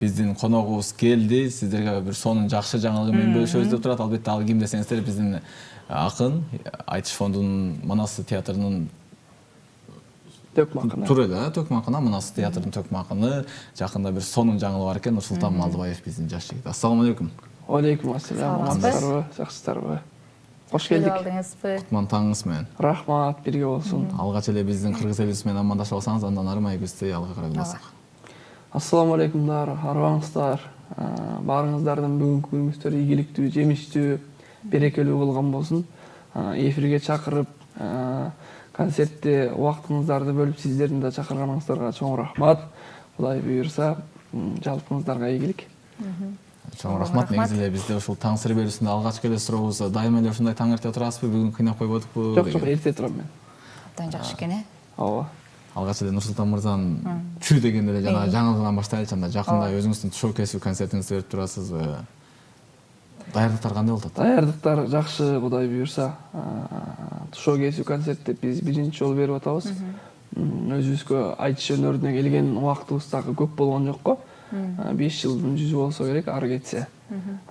Биздин коногубуз келди. Сиздерге бир сонун жакшы жаңылыгы менен бөлүшөбүз деп турат. Албетте ал ким десеңиздер биздин акын, Айтыш фондунун Манас театрынын Төкмө акыны. Тур эле, Төкмө акыны, Манас театрынын Төкмө акыны. Жакында бир сонун жаңылыгы бар экен, Нурсултан Малдыбаев биздин жаш жигит. Ассаламу алейкум. Алейкум ассалам. Кандайсыздарбы? Жакшысыздарбы? Кош келдик. Кутман таңыңыз менен. Рахмат, бирге болсун. Алгач эле биздин кыргыз элибиз менен амандашып алсаңыз, андан ары маегибизди алга карай уласак. Ассаламу алейкумдар, арбаңыздар. Баарыңыздардын бүгүнкү күнүңүздөр ийгиликтүү, жемиштүү, берекелүү болгон болсун. Эфирге чакырып, концертте убактыңыздарды бөлүп, сиздердин да чакырганыңыздарга чоң рахмат. Кудай буйрса, жалпыңыздарга ийгилик. Чоң рахмат. Негизи эле бизде ушул таң сыр берүүсүндө алгачкы эле сурообуз, дайыма эле ушундай таң эрте турасызбы? Бүгүн кыйнап койбодукпу? Жок, эрте турам мен. Абдан жакшы экен, э? Ооба. Алгач эле Нурсултан мырзанын чү дегенде эле жана жаңылыгынан баштайлычы, анда жакында өзүңүздүн шоу кесип концертиңизди берип турасызбы? Даярдыктар кандай болуп атат? Даярдыктар жакшы, Кудай буйрса. Шоу кесип концерт деп биз биринчи жолу берип атабыз. Өзүбүзгө айтыш өнөрүнө келген убактыбыз дагы көп болгон жок го. 5 жылдын жүзү болсо керек, ары кетсе.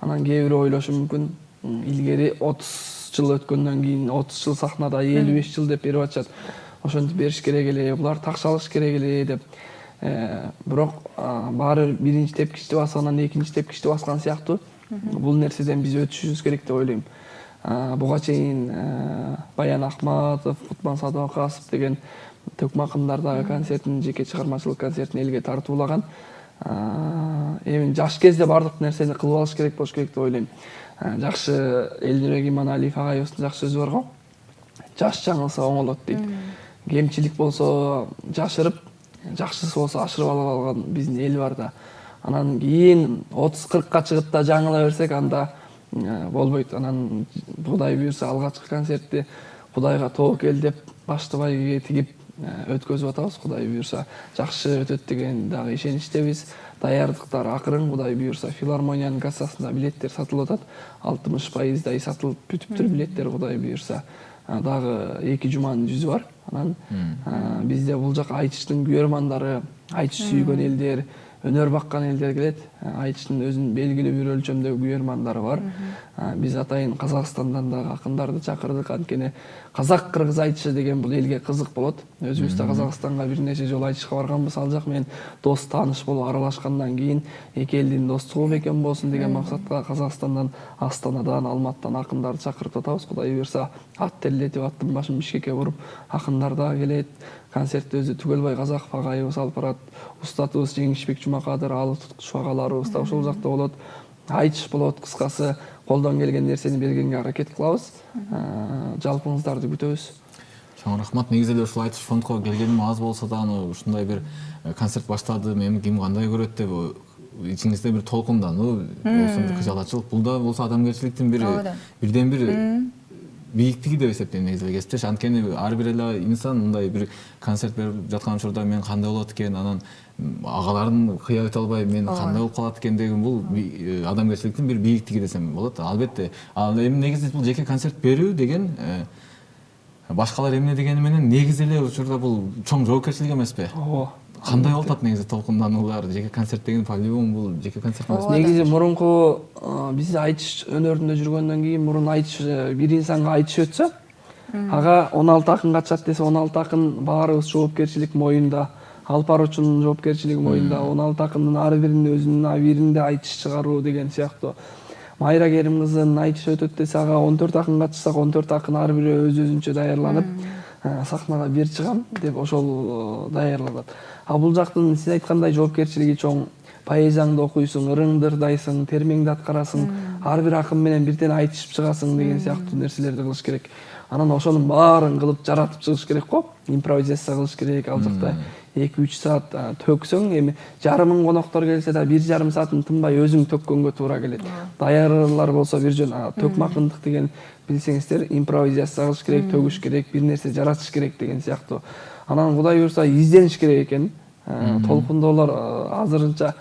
Анан кээ бирөө ойлошу мүмкүн, илгери 30 жыл өткөндөн кийин 30 жыл сахнада 55 жыл деп берип атышат. Ошентип бериш керек эле, булар такшалыш керек эле деп. Бирок баары биринчи тепкичти басгандан экинчи тепкичти баскан сыяктуу. Бул нерседен биз өтүшүбүз керек деп ойлойм. Буга чейин Баян Акматов, Кутман Садыкасов деген Төкмө акындардагы концертин, жеке чыгармачылык концертин элге тартуулаган. Эми жаш кезде бардык нерсени кылып алыш керек болуш керек деп ойлойм. Жакшы Элнура Иманалиев агайыбыздын жакшы сөзү бар го. Жаш жаңылса оңолот дейт. Кемчилик болсо жашырып, жакшысы болсо ашырып алып алган биздин эл бар да. Анан кийин 30-40ка чыгып да жаңыла берсек, анда болбойт. Анан Кудай буйрса алгачкы концертти Кудайга тобокел деп башты байгеге тигип өткөзүп атабыз. Кудай буйрса жакшы өтөт деген дагы ишеничтебиз. Даярдыктар акырын, Кудай буйрса филармониянын кассасында билеттер сатылып атат. 60%дай сатылып бүтүптүр билеттер, Кудай буйрса. Дагы 2 жуманын жүзү бар. Анан бизде бул жака айтыштын күйөрмандары, айтыш сүйгөн элдер, өнөр баккан элдер келет. Айтыштын өзүнүн белгилүү бир өлчөмдөгү күйөрмандары бар. Биз атайын Казакстандан да акындарды чакырдык. Анткени казак-кыргыз айтышы деген бул элге кызык болот. Өзүбүз да Казакстанга бир нече жолу айтышка барганбыз. Ал жак менен дос тааныш болуп аралашкандан кийин эки элдин достугу бекем болсун деген максатта Казакстандан, Астанадан, Алматыдан акындарды чакырып атабыз. Кудай буйрса ат терилетип, аттын башын Бишкекке буруп, акындар да келет. Концертти өзү Түгөлбай Казаков агайыбыз алып барат. Устатыбыз Жеңишбек Жумакадыр, Алы Туткуш агаларыбыз да ошол жакта болот. Айтыш болот, кыскасы колдон келген нерсени бергенге аракет кылабыз. Жалпыңыздарды күтөбүз. Чоң рахмат. Негизи эле ушул Айтыш фондко келгеним аз болсо да, ушундай бир концерт баштады, эми ким кандай көрөт деп ичиңизде бир толкундануу болсун, бир кыжалачылык. Бул да болсо адамгерчиликтин бирден бир бийиктиги деп эсептейм негизи эле кесиптеш. Анткени ар бир эле инсан мындай бир концерт берип жаткан учурда мен кандай болот экен, анан агаларын кыя өтө албай мен кандай болуп калат экен деген бул адамгерчиликтин бир бийиктиги десем болот. Албетте. Ал эми негизи бул жеке концерт берүү деген башкалар эмне дегени менен негизи эле учурда бул чоң жоопкерчилик эмеспи? Ооба. Кандай болуп атат негизи толкундануулар? Жеке концерт деген по-любому бул жеке концерт эмес. Негизи мурунку биз айтыш өнөрүндө жүргөндөн кийин мурун айтыш бир инсанга айтыш өтсө, ага 16 акын катышат десе 16 акын баарыбыз жоопкерчилик моюнда, алып баруучунун жоопкерчилиги моюнда, 16 акындын ар биринин өзүнүн абийиринде айтыш чыгаруу деген сыяктуу. Майра Керим айтыш өтөт десе, ага 14 акын катышсак 14 акын ар бири өз-өзүнчө даярланып, сахнага бир чыгам деп ошол даярланат. А бул жактын сиз айткандай жоопкерчилиги чоң. Поэзияңды окуйсуң, ырыңдырдайсың, термеңди аткарасың, ар бир акын менен бирден айтышып чыгасың деген сыяктуу нерселерди кылыш керек. Анан ошонун баарын кылып жаратып чыгыш керек го. Импровизация кылыш керек. Ал жакта 2-3 саат төксөң, эми жарым мың коноктор келсе да 1,5 саатын тынбай өзүң төккөнгө туура келет. Даярлар болсо бир жөн төкмө акындык деген билсеңиздер, импровизация кылыш керек, төгүш керек, бир нерсе жаратыш керек деген сыяктуу. Анан Кудай буйрса издениш керек экен. Толкундоолор азырынча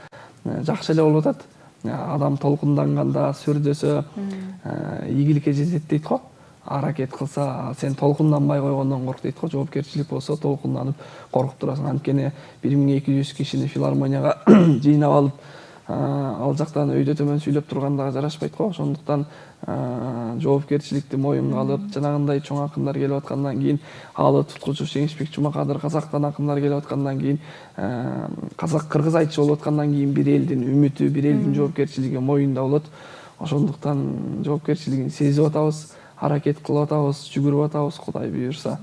жакшы эле болуп атат. Адам толкунданганда сүрдөсө ийгиликке жетет дейт го. Аракет кылса, сен толкунданбай койгондон корк дейт го. Жоопкерчилик болсо толкунданып коркуп турасың. Анткени 1200 кишини филармонияга жыйнап алып ал жактан өйдө төмөн сүйлөп турган жарашпайт го. Ошондуктан жоопкерчиликти моюнга алып, жанагындай чоң акындар келип аткандан кийин, ал туткучу Жеңишбек Жумакадыр казактан акындар келип аткандан кийин, казак кыргыз айтчы болуп аткандан кийин бир элдин үмүтү, бир элдин жоопкерчилиги моюнда болот. Ошондуктан жоопкерчилигин сезип атабыз, аракет кылып атабыз, жүгүрүп атабыз, Кудай буйрса.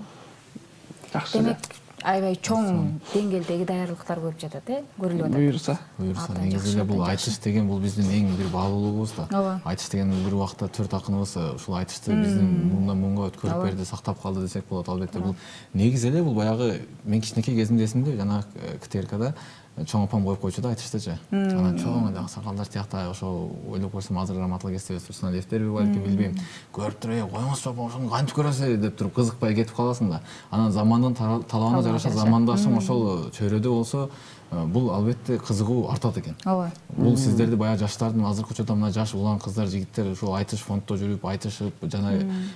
Жакшы. Демек, аябай чоң деңгээлдеги даярдыктар көрүп жатат, көрүлүп атат. Буйрса. Негизи эле бул айтыш деген бул биздин эң бир баалуулугубуз да. Ооба. Айтыш деген бир убакта 4 акыныбыз ушул айтышты биздин мындан мунга өткөрүп берди, сактап калды десек болот. Албетте бул негизи эле бул баягы мен кичинекей кезимде эсимде, жана КТРКда чоң апам коюп койчу да айтыштычы. Анан чоң эле аксакалдар тиякта ошо ойлоп көрсөм азыр раматылык эстебес турсун дефтерби балким билбейм. Көрүп туруп, коюңузчу апам ошону кантип көрөсүз деп туруп кызыкпай кетип каласың да. Анан замандын талабына жараша замандашың ошол чөйрөдө болсо, бул албетте кызыгуу артат экен. Ооба. Бул сиздерди баягы жаштардын азыркы учурда мына жаш улан кыздар, жигиттер ушул айтыш фонддо жүрүп, айтышып, жана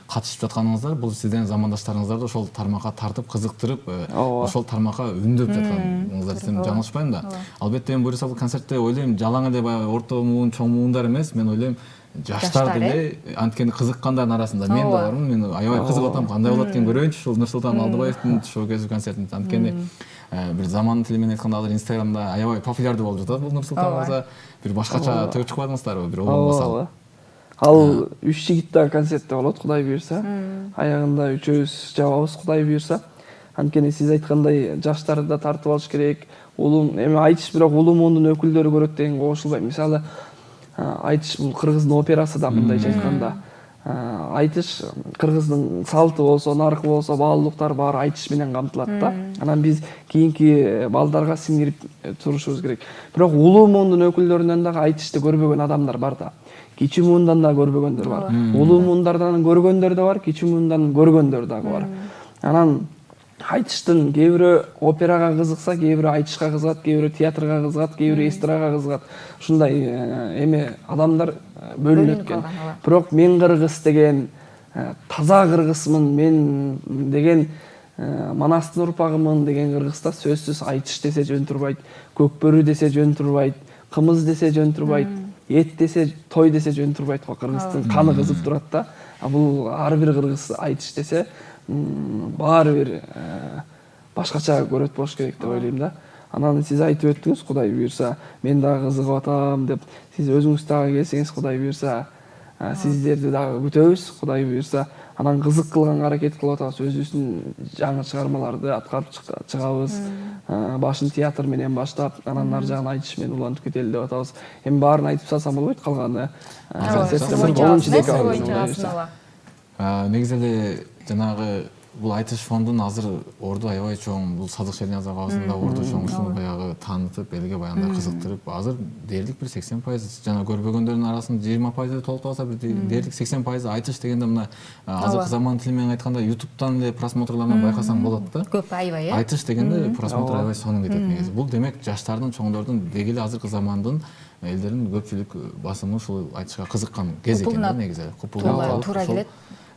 катышып жатканыңыздар, бул сиздердин замандаштарыңыздарды ошол тармакка тартып, кызыктырып, ошол тармакка үндөп жатканыңыздар десем жаңылышпайм да. Албетте мен буюрса бул концертте ойлойм, жалаң эле баягы орто муун, чоң муундар эмес, мен ойлойм жаштар деле анткени кызыккандардын арасында мен да бармын. Мен аябай кызыгып атам, кандай болот экен көрөйүнчү ушул Нурсултан Алдыбаевдин шоу-кезүү концертин. Анткени бир замандын тили менен айтканда азыр Инстаграмда аябай популярдуу болуп жатат бул Нурсултан мырза. Бир башкача төгүп чыкпадыңыздарбы, бир болбосо. Ал 3 жигит да концертте болот, Кудай буйрса. Аягында үчөөбүз жабабыз, Кудай буйрса. Анткени сиз айткандай жаштарды да тартып алыш керек. Улум эми айтыш бирок улуу мундун өкүлдөрү көрөт дегенге кошулбайм. Мисалы, айтыш бул кыргыздын операсы да, мындайча айтканда. Айтыш кыргыздын салты болсо, наркы болсо, баалуулуктар баары айтыш менен камтылат да. Анан биз кийинки балдарга сиңирип турушубуз керек. Бирок улуу мундун өкүлдөрүнөн дагы айтышты көрбөгөн адамдар бар да. Кичүү муундан да көрбөгөндөр бар. Улуу муундардан көргөндөр да бар, кичүү муундан көргөндөр дагы бар. Анан айтыштын кээ бирөө операга кызыкса, кээ бирөө айтышка кызыгат, кээ бирөө театрга кызыгат, кээ бирөө эстрадага кызыгат. Ушундай эме адамдар бөлүнөт экен. Бирок мен кыргыз деген, таза кыргызмын, мен деген, Манастын урпагымын деген кыргызда сөзсүз айтыш десе жөн турбайт, көкбөрү десе жөн турбайт, кымыз десе жөн турбайт, эт десе, той десе жөн турбайт го. Кыргыздын каны кызып турат да. Бул ар бир кыргыз айтыш десе баары бир башкача көрөт болуш керек деп ойлойм да. Анан сиз айтып өттүңүз, Кудай буйрса, мен дагы кызыгып атам деп. Сиз өзүңүз дагы келсеңиз, Кудай буйрса, сиздерди дагы күтөбүз, Кудай буйрса. Анан кызык кылганга аракет кылып атабыз, өзүбүздүн жаңы чыгармаларды аткарып чыгабыз. Башын театр менен баштап, анан ар жагын айтыш менен улантып кетели деп атабыз. Эми баарын айтып салсам болбойт, калганы концертте болчу деп атабыз. Негизи эле жанагы бул айтыш фондун азыр орду аябай чоң. Бул Садык Шерниязов агасында орду чоң, ушуну баягы таанытып, элге баягындай кызыктырып, азыр дээрлик бир 80%, жана көрбөгөндөрдүн арасында 20% толуп калса, бир дээрлик 80% айтыш дегенде мына азыркы заман тили менен айтканда YouTube'дан эле просмотрлардан байкасаң болот да. Көп аябай, айтыш дегенде просмотр аябай сонун кетет негизи. Бул демек жаштардын, чоңдордун, деги эле азыркы замандын элдердин көпчүлүк басымы ушул айтышка кызыккан кез экен да негизи. Туура келет.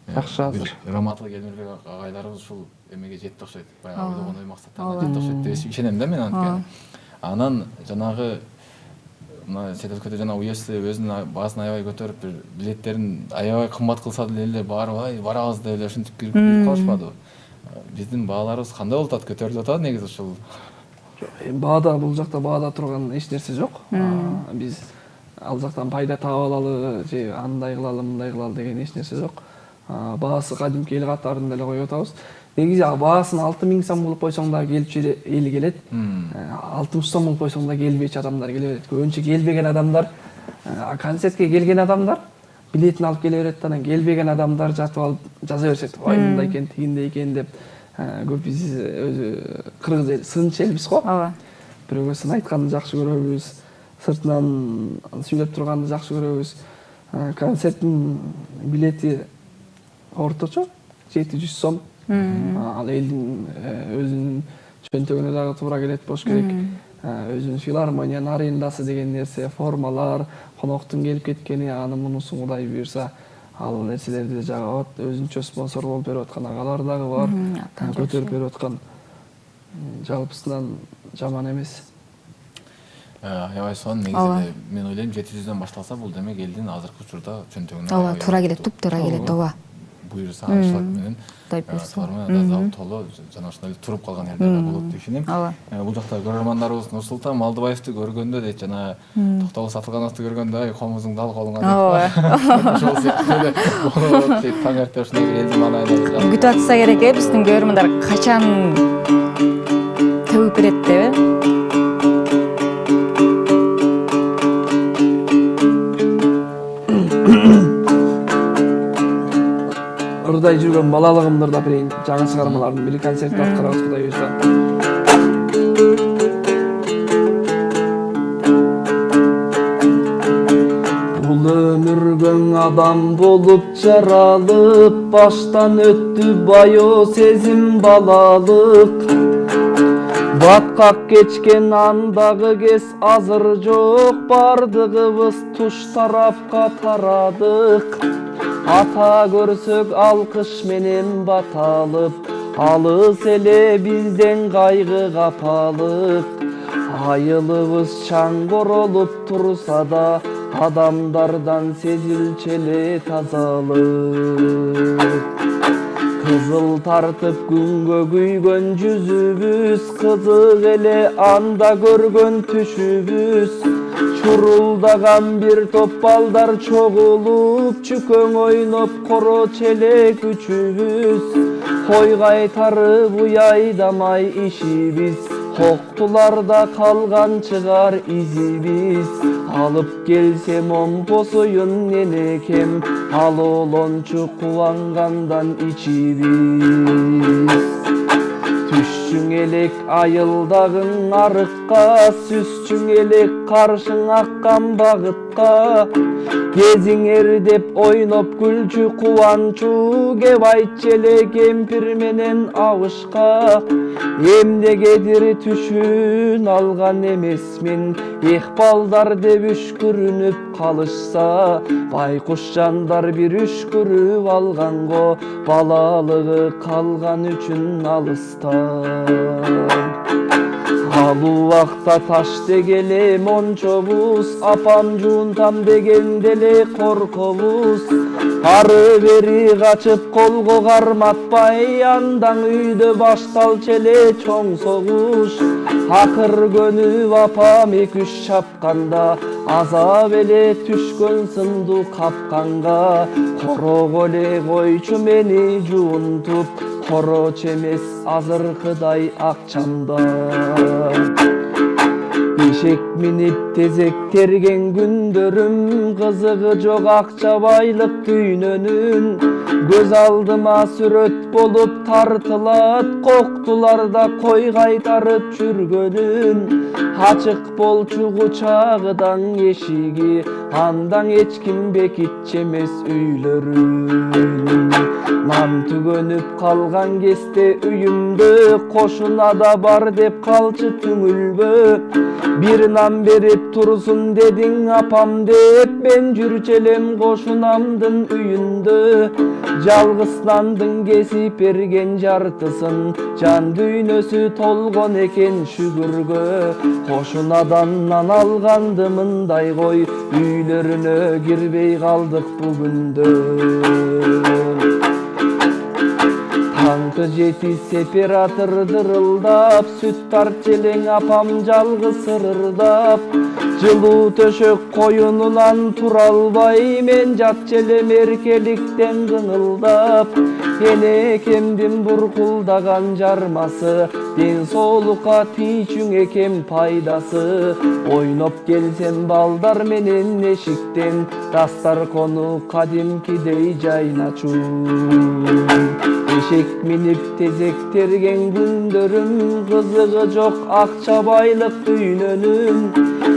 Жакшы азыр. Раматылык Элмирбек агайларыбыз ушул эмеге жетти окшойт. Баягы ойлогондой максаттарга жетти окшойт деп ишенем да мен анткени. Анан жанагы мына чет өлкөдө жана УЕФС өзүнүн баасын аябай көтөрүп, бир билеттерин аябай кымбат кылса деле барбай, барабыз деп эле ушинтип кирип калышпадыбы? Биздин бааларыбыз кандай болуп атат? Көтөрүлүп атат негизи ушул. Баада бул жакта баада турган эч нерсе жок. Биз ал жактан пайда таап алалы, же андай кылалы, мындай кылалы деген эч нерсе жок. Баасы кадимки эл катарында эле коюп атабыз. Негизи баасын 6000 сом кылып койсоң да келчү эл келет. 60 сом кылып койсоң да келбечи адамдар келе берет. Көбүнчө келбеген адамдар, концертке келген адамдар билетин алып келе берет, анан келбеген адамдар жатып алып жаза беришет. Ой, мындай экен, тигиндей экен деп. Көп биз өзү кыргыз эл сынчы элбиз го. Ооба. Бирөөгө сын айтканды жакшы көрөбүз, сыртынан сүйлөп турганды жакшы көрөбүз. Концерттин билети орточо 700 сом. Ал элдин өзүнүн чөнтөгүнө дагы туура келет болуш керек. Өзүнүн филармониянын арендасы деген нерсе, формалар, коноктун келип кеткени, аны мунусу Кудай буйрса, ал нерселерди жагабат. Өзүнчө спонсор болуп берип аткан агалар дагы бар. Көтөрүп берип аткан. Жалпысынан жаман эмес. аябай сонун негизи мен ойлойм 700дөн башталса бул демек элдин азыркы учурда чөнтөгүнө ооба туура келет, туптуура келет, ооба. Буюрса анчлык менен Кудай буйрса. толо жана ошондой туруп калган элдер болот деп ишенем. Бул жакта көрөрмандарыбыз Нурсултан Малдыбаевди көргөндө дейт, жана Токтогул Сатылгановду көргөндө комузуң дал колуңа дейт. Ошол сыяктуу эле болот дейт. Таң эрте ушундай бир элдин маанайда Күтүп атса керек биздин көрөрмандар качан төгүп берет деп. Ырдай жүргөн балалыгымдырда бир жаңы чыгармалардын бири концертти аткарабыз Кудай буйрса. Бул өмүргөң адам болуп жаралып, баштан өттү байоо сезим балалык. Баткак кечкен андагы кез азыр жок, бардыгыбыз туш тарапка тарадык. Ата көрсөк алкыш менен баталып, алыс эле бизден кайгы капалык. Айылыбыз чаң королуп турса да, адамдардан сезилчү эле тазалык. Кызыл тартып күнгө күйгөн жүзүбүз, кызык эле анда көргөн түшүбүз. Чурулдаган бир топ балдар чогулуп, чүкөң ойноп коро челек үчүбүз. Кой кайтарып уяйдамай ишибиз, коктуларда калган чыгар изибиз. Алып келсем омпосуюн энекем, ал олончу кубангандан ичибиз. Түшчүң элек айылдагың арыкка, сүзчүң элек каршың аккан багытка. Кезиңер деп ойноп күлчү кубанчу, кеп айтчы эле кемпир менен абышка. Эмнегедир түшүн алган эмесмин, эх балдар деп үшкүрүнүп калышса. Байкуш жандар бир үшкүрүп алганго, балалыгы калган үчүн алыста. Ал убакта таш дегеле мончобуз, апам жуунтам дегенде эле коркобуз. Ары бери качып колго карматпай, андан үйдө башталчу эле чоң согуш. Акыр көнүп апам 2-3 чапканда, азап эле түшкөн сындуу капканга. Корого эле койчу мени жуунтуп, короч эмес азыркыдай акчамда. Эшек минип тезек терген күндөрүм, кызыгы жок акча байлык дүйнөнүн. Көз алдыма сүрөт болуп тартылат, коктуларда кой кайтарып жүргөнүн. Ачык болчу кучагыдан эшиги, андан эч ким бекитчү эмес үйлөрүн. Нан түгөнүп калган кезде үйүмдө, кошунада бар деп калчы түңүлбө. Бир нан берип турсун дедиң апам деп, мен жүрчү элем кошунамдын үйүндө. Жалгыз нандын кесип берген жартысын, жан дүйнөсү толгон экен шүгүргө. Кошунадан нан алганды мындай кой, үйлөрүнө кирбей калдык бүгүндө. Таңкы жети сепаратор дырылдап, сүт тартчу элең апам жалгыз ырырдап. Жылуу төшөк коюнунан тура албай, мен жатчу элем эркеликтен кыңылдап. Энекемдин буркулдаган жармасы, ден соолукка тийчүң экен пайдасы. Ойноп келсем балдар менен эшиктен, дастаркону кадимкидей жайначу. Эшек минип тезек терген күндөрүм, кызыгы жок акча байлык дүйнөнүн.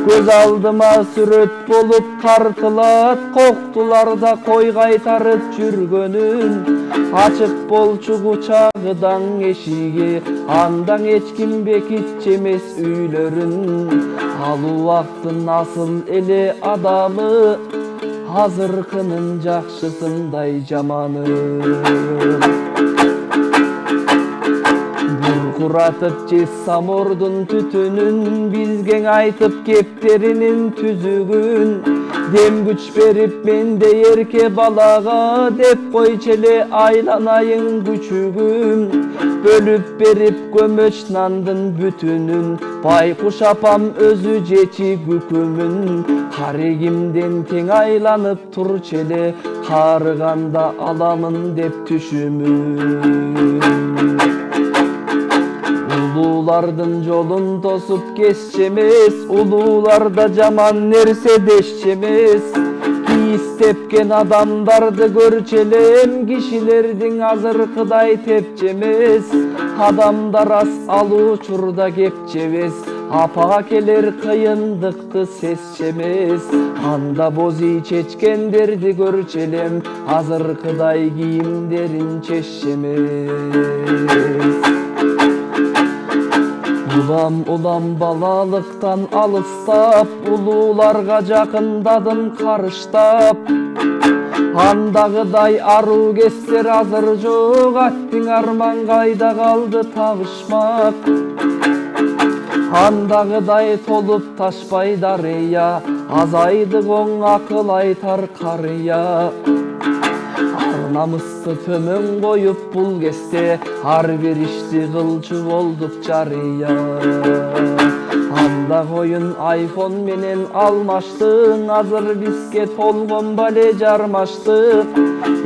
Көз алдыма сүрөт болуп тартылат, коктуларда кой кайтарып жүргөнүн. Ачык болчу кучагыдан эшиги, андан эч ким бекитчү эмес үйлөрүн. Ал убактын асыл эле адамы, азыркынын жакшысындай жаманы. Çurkuratып же самордун түтүнүн, бизге айтып кептеринин түзүгүн. Дем күч берип менде эрке балага, деп койчу эле айланайын күчүгүм. Бөлүп берип көмөч нандын бүтүнүн, байкуш апам өзү жечи күкүмүн. Карегимден тең айланып турчу эле, карыганда аламын деп түшүмүн. Улуулардын жолун тосуп кесчү эмес, улууларда жаман нерсе дешчү эмес. Кийиз тепкен адамдарды көрчү элем, кишилердин азыркыдай тепчи эмес. Адамдар аз алуу учурда кепчи эмес, апа келер кыйындыкты сезчү эмес. Анда бози чечкендерди көрчү элем, азыркыдай кийимдерин чеччи эмес. Улам балалыктан алыстап, улууларга жакындадым карыштап. Андагыдай аруу кессер азыр жок, аттиң арман кайда калды табышмак. Андагыдай толуп ташпай дарыя, азайды оң акыл айтар карыя. Намысты төмөн коюп бул кезде, ар бир ишти кылчу болдук жарыя. Анда коюн айфон менен алмаштың, азыр бизге толгон бале жармаштык.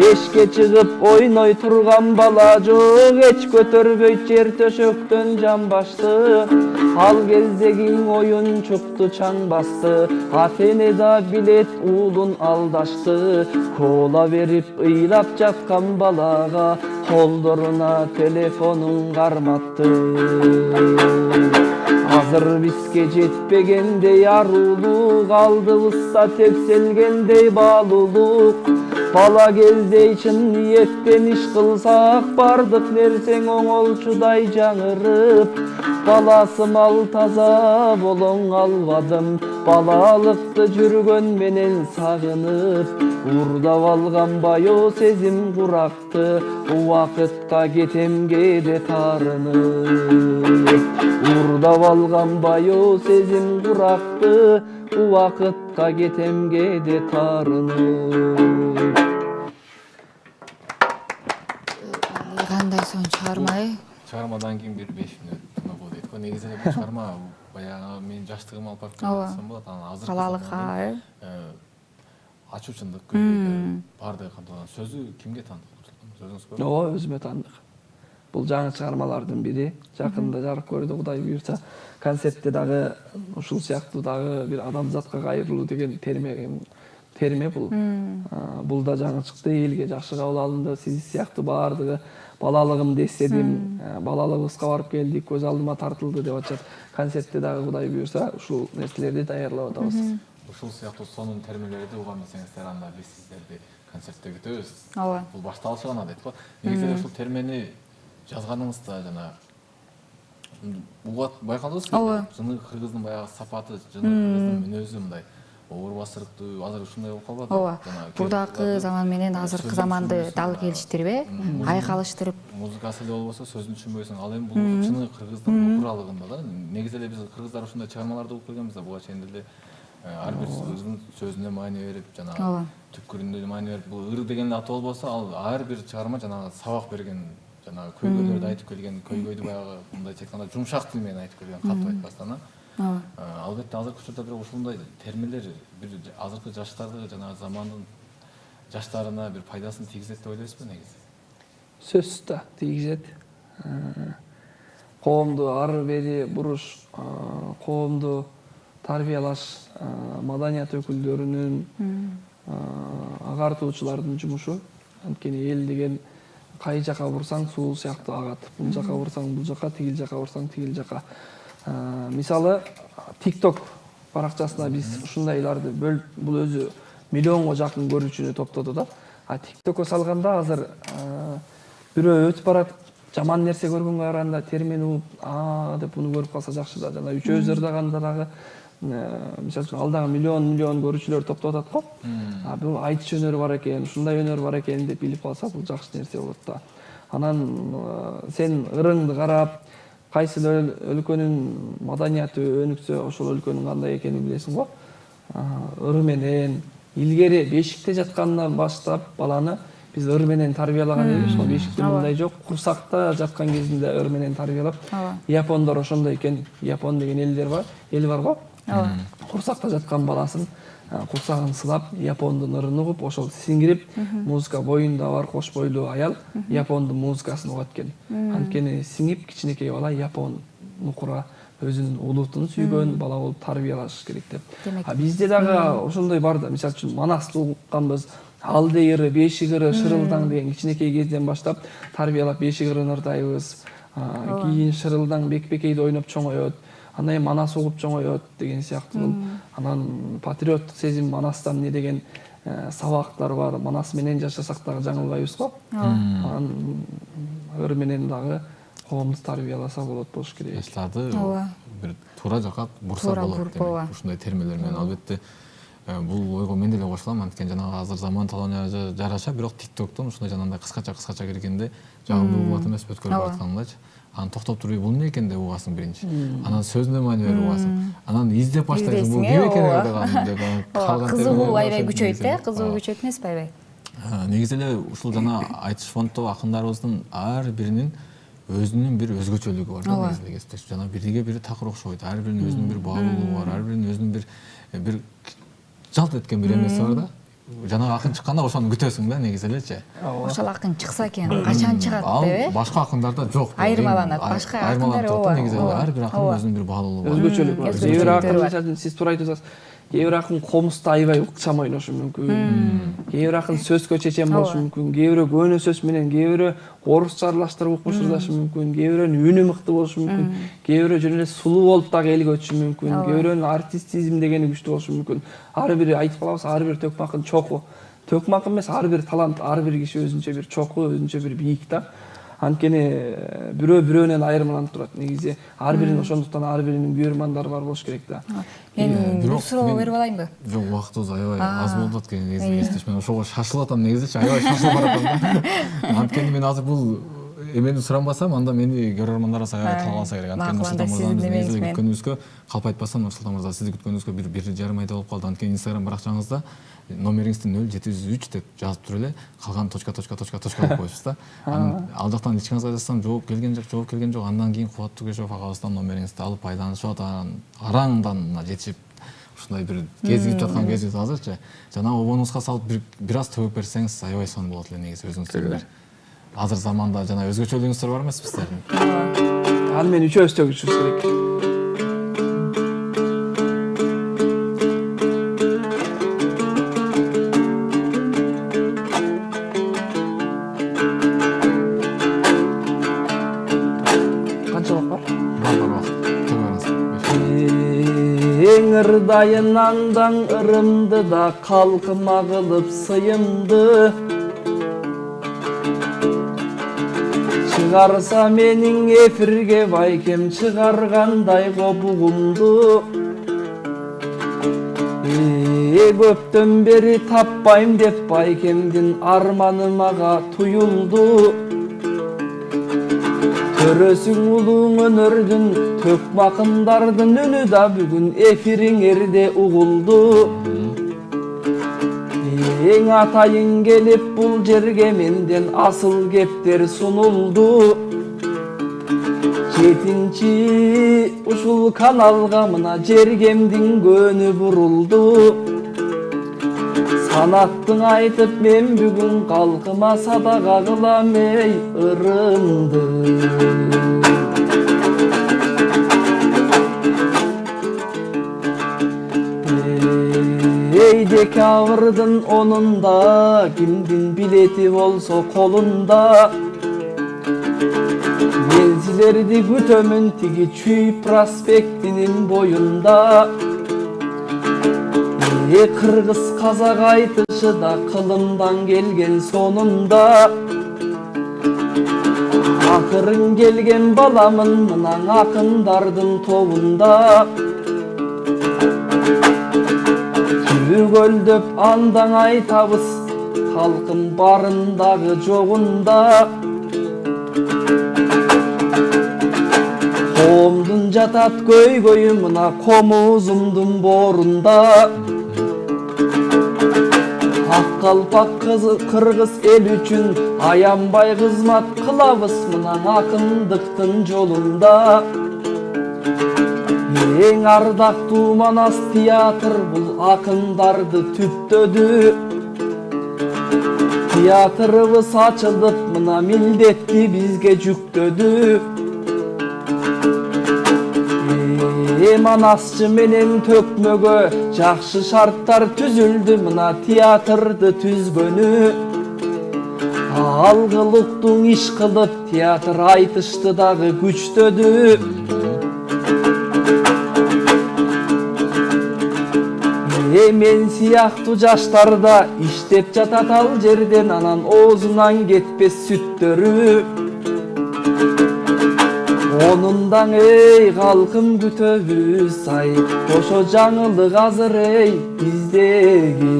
Эшке чыгып ойной турган бала жок, эч көтөрбөйт жер төшөктөн жамбаштык. Ал кездегиң оюн чукту чаң басты, ата-эне да билет уулун алдашты. Кола берип ыйлап жаткан балага, колдоруна телефонун карматты. Азыр бизге жетпегендей арулук, алдыбызда тепселгендей баалуулук. Бала кезде чын ниеттен иш кылсак, бардык нерсең оңолчудай жаңырып. Баласымал таза болоң албадым, балалыкты жүргөн менен сагынып. Урдап алган баяу сезим куракты, убакытка кетем кээде таарынып. Урдап алган баяу сезим куракты, убакытка кетем кээде таарынып. Кандай сонун чыгарма? Чыгармадан кийин бир 5 мүнөт тыңдап дейт го. Негизи эле бул чыгарма баягы менин жаштыгым алып барып келсем болот. Анан азыркы Балалыкка ачуучундук көйгөйлөр баардыгы камтылган. Сөзү кимге таандык? Өзүңүзгө? Ооба, өзүмө таандык. Бул жаңы чыгармалардын бири. Жакында жарык көрдү, Кудай буйрса. Концертте дагы ушул сыяктуу дагы бир адамзатка кайрылуу деген терме бул. Бул да жаңы чыкты, элге жакшы кабыл алынды. Сиз сыяктуу баардыгы балалыгымды эстедим, балалыгыбызга барып келдик, көз алдыма тартылды деп атышат. Концертте дагы Кудай буйрса ушул нерселерди даярлап атабыз. Ушул сыяктуу сонун термелерди угам десеңиздер, анда биз сиздерди концертте күтөбүз. Ооба. Бул башталышы гана дейт го. Негизи эле ушул термени жазганыңызда жана угат байкалдыңызбы? Жыны кыргыздын баягы сапаты, жыны кыргыздын мүнөзү мындай оор басырыктуу, азыр ушундай болуп калбады. Ооба. Бурдакы заман менен азыркы заманды дал келиштирбей, айкалыштырып. Музыкасы эле болбосо сөзүн түшүнбөйсүң. Ал эми бул чыны кыргыздын куралыгында да. Негизи эле биз кыргыздар ушундай чыгармаларды угуп келгенбиз да. Буга чейин деле ар бир сөзүнө маани берип, жана түпкүрүндө маани берип, бул ыр деген аты болбосо, ал ар бир чыгарма жана сабак берген, жана көйгөйлөрдү айтып келген, көйгөйдү баягы мындай айтканда жумшак тил менен айтып келген, катып айтпастан. Албетте азыркы учурда бирок ушундай термелер бир азыркы жаштарды жана замандын жаштарына бир пайдасын тийгизет деп ойлойсузбу негизи? Сөзсүз да тийгизет. Коомду ары бери буруш, коомду тарбиялаш, маданият өкүлдөрүнүн, агартуучулардын жумушу. Анткени эл деген кай жака бурсаң суу сыяктуу агат. Бул жака бурсаң бул жака, тигил жака бурсаң тигил жака. Мисалы TikTok баракчасына биз ушундайларды бөлүп, бул өзү миллионго жакын көрүүчүнү топтоду да. TikTokко салганда азыр бирөө өтүп барат, жаман нерсе көргөнгө караганда термин угуп, деп буну көрүп калса жакшы да. Жана үчөөбүз ырдаганда дагы мисалы үчүн ал дагы миллион көрүүчүлөр топтоп атат го. Бул айтыш өнөрү бар экен, ушундай өнөр бар экен деп билип калса, бул жакшы нерсе болот да. Анан сен ырыңды карап, кайсы өлкөнүн маданияты өнүксө ошол өлкөнүн кандай экенин билесиң го. Ыр менен илгери бешикте жаткандан баштап баланы биз ыр менен тарбиялаган элебиз го. Бешикте мындай жок, курсакта жаткан кезинде ыр менен тарбиялап. Япондор ошондой экен. Япон деген эл бар го. Курсакта жаткан баласын курсагын сылап, япондун ырын угуп, ошол сиңирип, музыка боюнда бар кош бойлуу аял япондун музыкасын угат экен. Анткени сиңип кичинекей бала япон нукура өзүнүн улутун сүйгөн бала болуп тарбиялаш керек деп. Бизде дагы ошондой бар да. Мисалы үчүн Манасты укканбыз. Алды ыры, бешик ыры, шырылдаң деген кичинекей кезден баштап тарбиялап бешик ырын ырдайбыз. Кийин шырылдаң, бекбекейди ойноп чоңоет. Андан кийин Манас угуп чоңоет деген сыяктуу. Анан патриоттук сезим Манастан эмне деген сабактар бар. Манас менен жашасак дагы жаңылбайбыз го. Анан ыр менен дагы коомду тарбияласа болот болуш керек. Жаштарды бир туура жака бурса болот деп. Ушундай терминдер менен албетте бул ойго мен деле кошулам. Анткени жанагы азыр заман талабына жараша, бирок TikTok'тон ушундай жанагындай кыскача киргенде жагымдуу болот эмес, өткөрүп аткандайчы. Анан токтоп туруп бул эмне экен деп угасың биринчи. Анан сөзүнө маани берип угасың. Анан издеп баштайсың, бул ким экен деп калган. Кызыгуу аябай күчөйт, кызыгуу күчөйт эмеспи аябай? Негизи эле ушул жана айтыш фондо акындарыбыздын ар биринин өзүнүн бир өзгөчөлүгү бар да. Негизи эле жана бириге бири такыр окшобойт. Ар биринин өзүнүн бир баалуулугу бар, ар биринин өзүнүн бир жалт эткен бир эмеси бар да. Жанагы акын чыкканда ошону күтөсүң да, негизи элечи. Ошол акын чыкса экен, качан чыгат деп, башка акындарда жок. Айырмаланат. Башка акындар негизи эле ар бир акындын өзүнүн бир баалуулугу бар. Өзгөчөлүк бар. Кээ бир акын, мисалы сиз туура айтып атасыз. Кээ бир акын комузду аябай ыкчам ойношу мүмкүн. Кээ бир акын сөзгө чечен болушу мүмкүн. Кээ бирөө көнө сөз менен, кээ бирөө орусча аралаштырып укмушурдашы мүмкүн. Кээ бирөөнүн үнү мыкты болушу мүмкүн. Кээ бирөө жөн эле сулуу болуп дагы элге өтүшү мүмкүн. Кээ бирөөнүн артистизм дегени күчтүү болушу мүмкүн. Ар бири айтып калабыз, ар бир төкмө акын чокуу. Төкмө акын эмес, ар бир талант, ар бир киши өзүнчө бир чокуу, өзүнчө бир бийик да. Анткени бирөө бирөөнөн айырмаланып турат. Негизи ар биринин ошондуктан ар биринин күйөрмандары бар болуш керек да. Мен бир суроо берип алайынбы? Жок, убактыбыз аябай аз болуп атат экен. Негизи эстеш мен ошого шашылып атам негизичи, аябай шашылып баратам да. Анткени мен азыр бул эмени суранбасам, анда мени көрөрмандарыбыз аябай талкаласа керек. Анткени Нурсултан мырзаны биз негизи күткөнүбүзгө, калп айтпасам Нурсултан мырза, сизди күткөнүбүзгө бир жарым айда болуп калды. Анткени Instagram баракчаңызда номериңизди 0703 деп жазып туруп эле калган точка деп коюпсуз да. Анан ал жактан ичиңизге жазсам жооп келген жок. Андан кийин Кубат Түгөшев агабыздан номериңизди алып байланышып атам. Араңдан жетишип ушундай бир кезигип жаткан кезибиз азырчы. Жана обонуңузга салып бир аз төгүп берсеңиз аябай сонун болот эле негизи өзүңүздөр бир. Азыр заманда жана өзгөчөлүгүңүздөр бар эмеспи сиздердин? Аны мен үчөөбүз төгүшүбүз керек. Ырдайын аңдаң ырымды да калкыма кылып сыйымды. Чыгарса менин эфирге байкем чыгаргандай кобугумду. Көптөн бери таппайм деп байкемдин арманы мага туюлду. Көрөсүң улуң өнөрдүн төкмө акындардын үнү да бүгүн эфириңерде угулду. Эң атайын келип бул жерге менден асыл кептер сунулду. 7-чи ушул каналга мына жергемдин көнү бурулду. Санаттың айтып мен бүгін қалқыма садаға қылам ей ырымды. Ей декабрдың онында кимдин билети болсо колунда. Мен силерди күтөмүн тиги Чүй проспектинин боюнда. Кыргыз казак айтышы да кылымдан келген сонунда. Акырын келген баламын мына акындардын тобунда. Түгөлдөп андан айтабыз халкым барындагы жогунда. Алтын жатат көйгөйү мына комузумдун борунда. Ак калпак кыргыз эл үчүн аянбай кызмат кылабыз мына акындыктын жолунда. Эң ардактуу Манас театр бул акындарды түптөдү. Театрыбыз ачылып мына милдетти бизге жүктөдү. Манасчы менен төкмөгө жакшы шарттар түзүлдү мына театрды түзгөнү. Алгылыктың иш кылып театр айтышты дагы күчтөдү. Мен сыяктуу жаштар да иштеп жатат ал жерден, анан оозунан кетпес сүттөрү. Онундан эй калкым күтөбүз ай, ошо жаңылык азыр эй биздеги.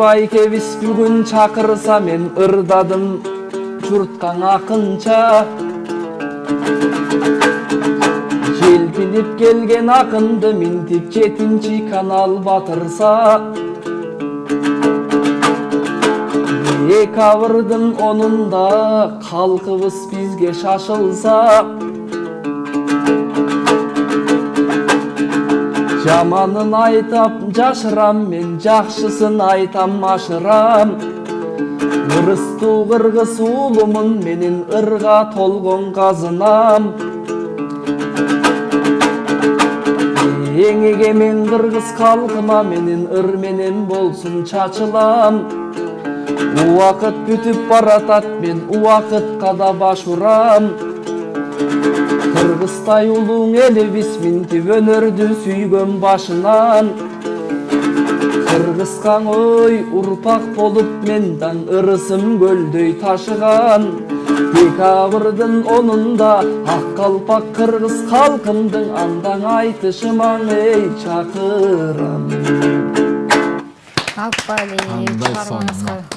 Байкебиз бүгүн чакырса мен ырдадым журткан акынча. Желпинип келген акынды минтип 7-чи канал батырса. Декабрдын 10-унда калкыбыз бизге шашылса. Жаманын айтап жашырам мен, жакшысын айтам ашырам. Ырыстуу кыргыз уулумун менин ырга толгон казынам. Эң эгемен кыргыз калкыма менин ыр менен болсун чачылам. Убакыт бүтүп баратат, мен убакытка да баш урам. Кыргызтай улуң элибиз минтип өнөрдү сүйгөн башынан. Кыргызкан ой урпак болуп мендан ырысым көлдөй ташыган. Декабрдын 10-унда ак калпак кыргыз калкымдын андан айтышыман эй чакырам.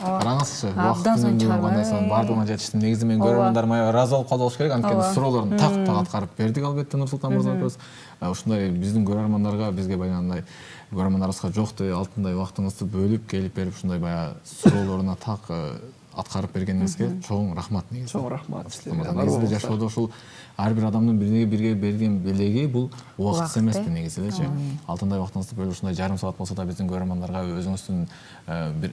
Караңызчы, убакыттын кандай сон бардыгына жетиштим. Негизи мен көрөрмандар мага ыраазы болуп калыш керек, анткени суроолорун так аткарып бердик албетте Нурсултан мырза экөөбүз. Ушундай биздин көрөрмандарга, бизге баягындай көрөрмандарыбызга жоктой алтындай убактыңызды бөлүп келип берип ушундай баягы суроолоруна так аткарып бергениңизге чоң рахмат негизи. Чоң рахмат силерге. Негизи жашоодо ушул ар бир адамдын бирге берген белеги бул убакыт эмеспи негизи элечи. Алтындай убактыңызды бөлүп ушундай жарым саат болсо да биздин көрөрмандарга өзүңүздүн бир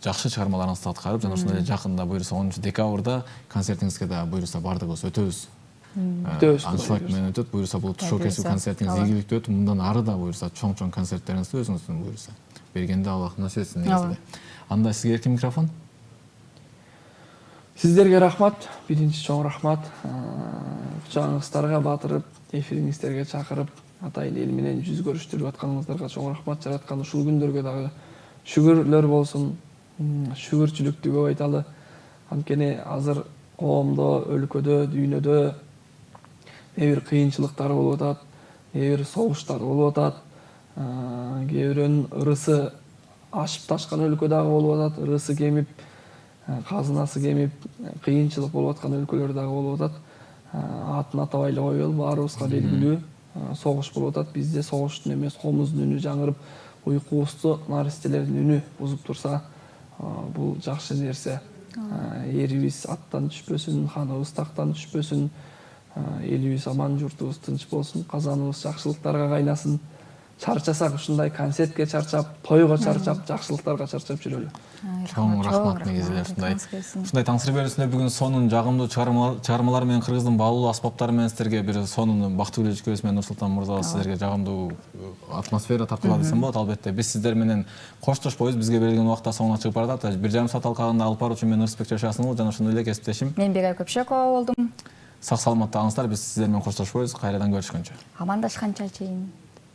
жакшы чыгармаларыңызды аткарып, жана ушундай жакында буюрса 10-декабрда концертиңизге да буюрса бардыгыбыз өтөбүз. Аншлаг менен өтөт, буюрса бул тушоо кесүү концертиңиз ийгиликтүү өтүп, мындан ары да буюрса чоң концерттериңизди өзүңүздүн буюрса бергенде Аллах насип этсин негизи. Анда сизге эркин микрофон. Сиздерге рахмат, биринчи чоң рахмат. Кучагыңыздарга батырып, эфириңиздерге чакырып, атайын эл менен жүз көрүштүрүп атканыңыздарга чоң рахмат. Жараткан ушул күндөргө дагы шүгүрлөр болсун, шүгүрчүлүктү көп айталы. Анткени азыр коомдо, өлкөдө, дүйнөдө кээ бир кыйынчылыктар болуп атат, кээ бир согуштар болуп атат, кээ бирөөнүн ырысы ашып ташкан өлкө дагы болуп атат, ырысы кемип, казынасы кемип, кыйынчылык болуп аткан өлкөлөр дагы болуп атат. Атын атабай эле коелу, баарыбызга белгилүү согуш болуп атат. Бизде согуштун эмес, комуздун үнү жаңырып, уйкубузду наристелердин үнү бузуп турса, бул жакшы нерсе. Эрибиз аттан түшпөсүн, ханыбыз тактан түшпөсүн, элибиз аман, журтубуз тынч болсун, казаныбыз жакшылыктарга кайнасын. Чарчасак ушундай концертке чарчап, тойго чарчап, жакшылыктарга чарчап жүрөлү. Чоң рахмат негизи ушундай таңсыр берүүсүндө бүгүн сонун жагымдуу чыгармалар менен кыргыздын баалуу аспаптары менен сиздерге бир сонун бактылуу кечүүбүз менен Нурсултан мырза сиздерге жагымдуу атмосфера тартууга десем болот. Албетте биз сиздер менен коштошпойбуз, бизге берилген убакта соңуна чыгып баратат. 1,5 саат алкагында алып баруучу мен Ырысбек Жашасынов жана ошондой эле кесиптешим мен Бегай Көпшөкова болдум. Сак саламатта калыңыздар, биз сиздер менен коштошпойбуз. Кайрадан көрүшкөнчө. Амандашканча чейин.